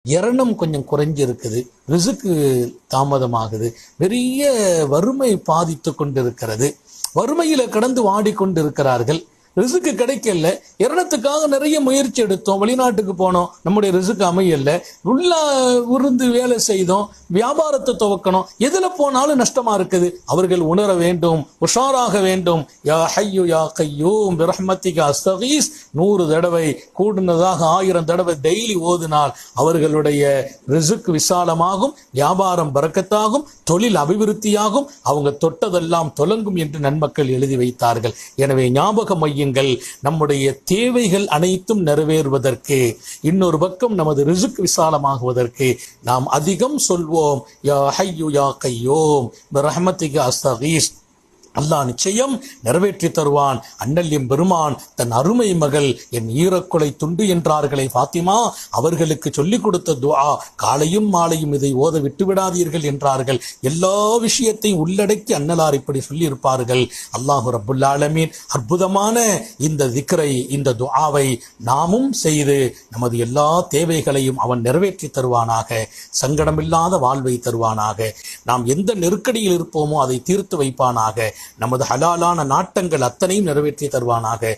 எரணம் கொஞ்சம் குறைஞ்சி இருக்குது, ரிசுக்கு தாமதமாகுது, பெரிய வறுமை பாதித்து கொண்டிருக்கிறது, வறுமையில கடந்து வாடிக்கொண்டிருக்கிறார்கள், ரிசுக்கு கிடைக்கல, இரணத்துக்காக நிறைய முயற்சி எடுத்தோம், வெளிநாட்டுக்கு போனோம், நம்முடைய ரிசுக்கு அமையல, உள்ள உருந்து வேலை செய்தோம், வியாபாரத்தை துவக்கணும், எதுல போனாலும் நஷ்டமா இருக்குது. அவர்கள் உணர வேண்டும், உஷாராக வேண்டும். யா ஹய்யு யா கய்யூம் பிரஹ்மத்திக அஸ்தகீஸ் 100 தடவை கூடுனதாக 1000 தடவை டெய்லி ஓதினால் அவர்களுடைய ரிசுக்கு விசாலமாகும், வியாபாரம் பரக்கத்தாகும், தொழில் அபிவிருத்தியாகும், அவங்க தொட்டதெல்லாம் தொலங்கும் என்று நன்மக்கள் எழுதி வைத்தார்கள். எனவே ஞாபகம் வையுங்கள், நம்முடைய தேவைகள் அனைத்தும் நிறைவேறுவதற்கு, இன்னொரு பக்கம் நமது ரிசுக் விசாலமாகுவதற்கு நாம் அதிகம் சொல்வோம், யா ஹய்யு யா கய்யூம் பிரஹ்மத்திக அஸ்தகீஸ். அல்லாஹ் நிச்சயம் நிறைவேற்றி தருவான். அண்ணல் எம் பெருமான் தன் அருமை மகள் என் ஈரக்குலை துண்டு என்றார்களே ஃபாத்திமா, அவர்களுக்கு சொல்லிக் கொடுத்த துஆ, காலையும் மாலையும் இதை ஓத விட்டு விடாதீர்கள் என்றார்கள். எல்லா விஷயத்தையும் உள்ளடக்கி அன்னலார் இப்படி சொல்லி இருப்பார்கள். அல்லாஹு ரப்புல் ஆலமீன் அற்புதமான இந்த திக்ரை, இந்த துஆவை நாமும் செய்து நமது எல்லா தேவைகளையும் அவன் நிறைவேற்றி தருவானாக, சங்கடமில்லாத வாழ்வை தருவானாக, நாம் எந்த நெருக்கடியில் இருப்போமோ அதை தீர்த்து வைப்பானாக, நமது ஹலாலான நாட்டங்கள் அத்தனையும் நிறைவேற்றி தருவானாக.